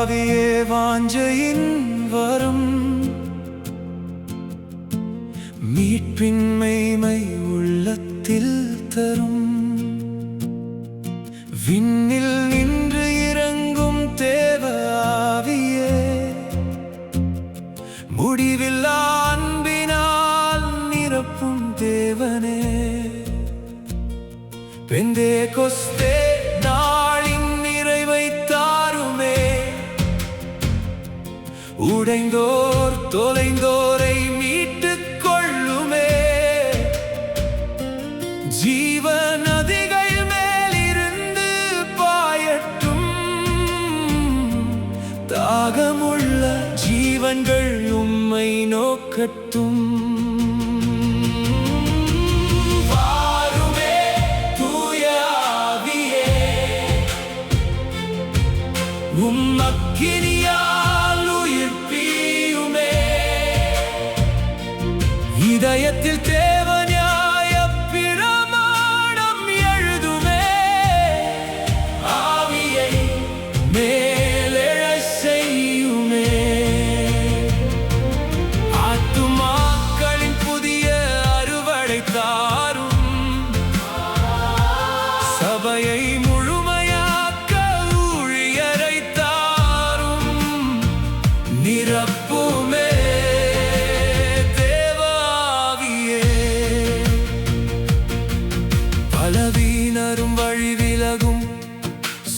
ஆவியே வாஞ்சையின் வரும் மீட்பின் மெய்மை உள்ளத்தில் தரும் விண்ணில் நின்று இறங்கும் தேவ ஆவியே முடிவில்லா அன்பினால் நிரப்பும் தேவனே பெந்தேகொஸ்தே நாளின் நிறைவை தாருமே உடைந்தோர் தொலைந்தோரை மீட்டுக் கொள்ளுமே ஜீவ நதிகள் மேலிருந்து பாயட்டும் தாகமுள்ள ஜீவன்கள் உம்மை நோக்கட்டும் உம்மக்கினியால் உயிர்ப்பியுமே இதயத்தில் தேவ நியாய பிரமாணம் எழுதுமே ஆவியை மேலெழச் செய்யுமே ஆத்துமாக்களின் புதிய அறுவடை தாரும் சபையை நிரப்புமே தேவாவியே பலவீனரும் வழி விலகும்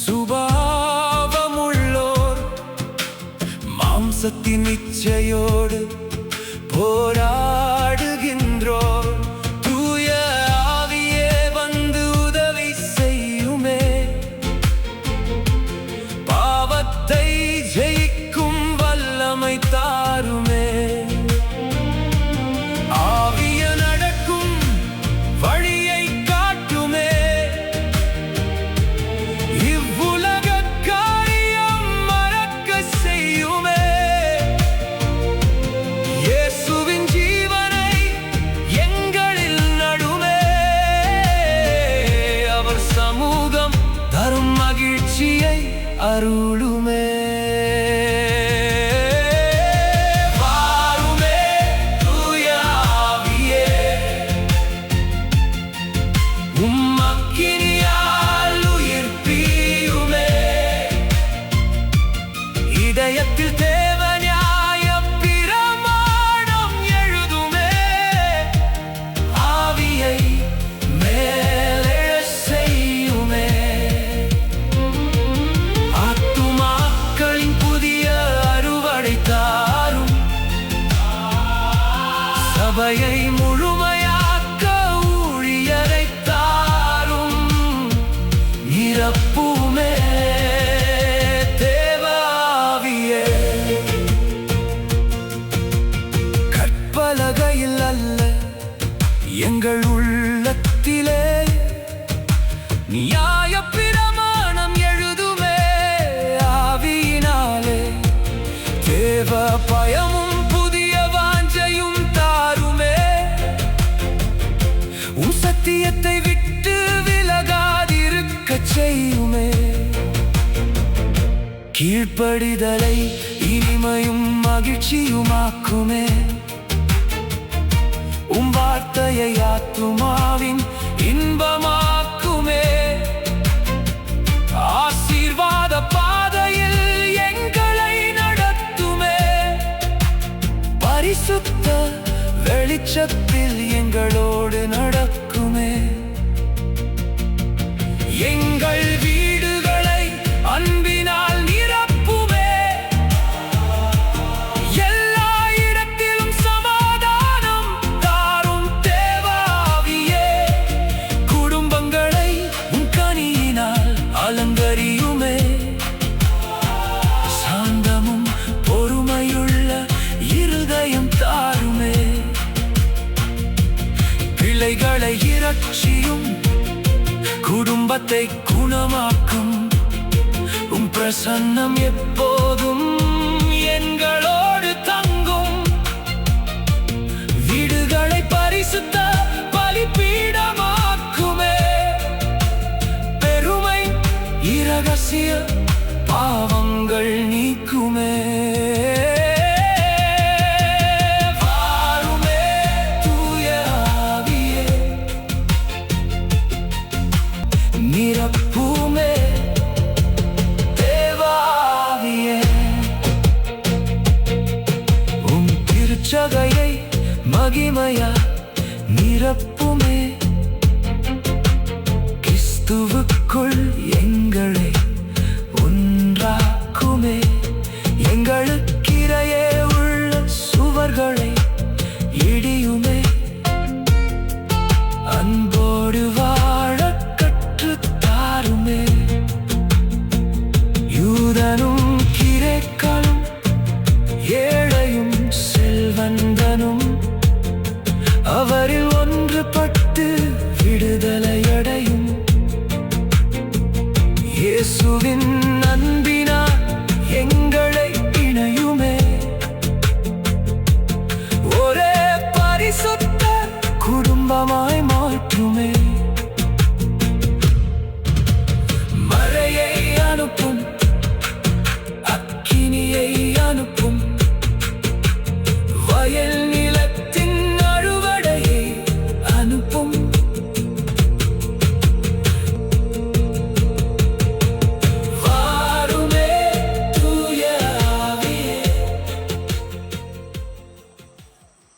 சுபாவமுள்ளோர் மாம்சத்தின் இச்சையோடு போராடுகின்றோர் தூய ஆவியே வந்து உதவி செய்யுமே பாவத்தை தாருமே ஆவிய நடக்கும் வழியை காட்டுமே இவ்வுலக காரியம் மறக்க செய்யுமே இயேசுவின் ஜீவனை எங்களில் நடுமே அவர் சமூகம் தரும் மகிழ்ச்சியை அருளுமே இதயத்தில் தேவ நியாய பிரமாணம் எழுதுமே ஆவியை மேலெழச் செய்யுமே ஆத்துமாக்களின் புதிய அறுவடை தாரும் சபையை முழுமையாக்க ஊழியரை தாரும் நிரப்புமே கற்பலகையில் அல்ல எங்கள் உள்ளத்திலே நியாய பிரமாணம் எழுதுமே ஆவியினாலே தேவ பயமும் புதிய வாஞ்சையும் தாருமே உம் சத்தியத்தை விட்டு விலகாதிருக்கச் செய்யுமே கீழ்ப்படிதலை இனிமையும் மகிழ்ச்சியுமாக்குமே உம் வார்த்தையை ஆத்துமாவின் இன்பமாக்குமே ஆசீர்வாத பாதையில் எங்களை நடத்துமே பரிசுத்த வெளிச்சத்தில் எங்களோடு நடக்குமே எங்கள் வீடுகளை அன்பினால் நிரப்புமே எல்லா இடத்திலும் சமாதானம் தாரும் தேவாவியே குடும்பங்களை உன் கனியினால் அலங்கரியுமே சாந்தமும் பொறுமையுள்ள இருதயம் தாருமே பிள்ளைகளை இரட்சியும் குடும்பத்தை குணமாக்கும் உம் பிரசன்னம் எப்போதும் எங்களோடு தங்கும் வீடுகளை பரிசுத்த பலிபீடமாக்குமே பெருமை இரகசிய பாவங்கள் நீக்குமே.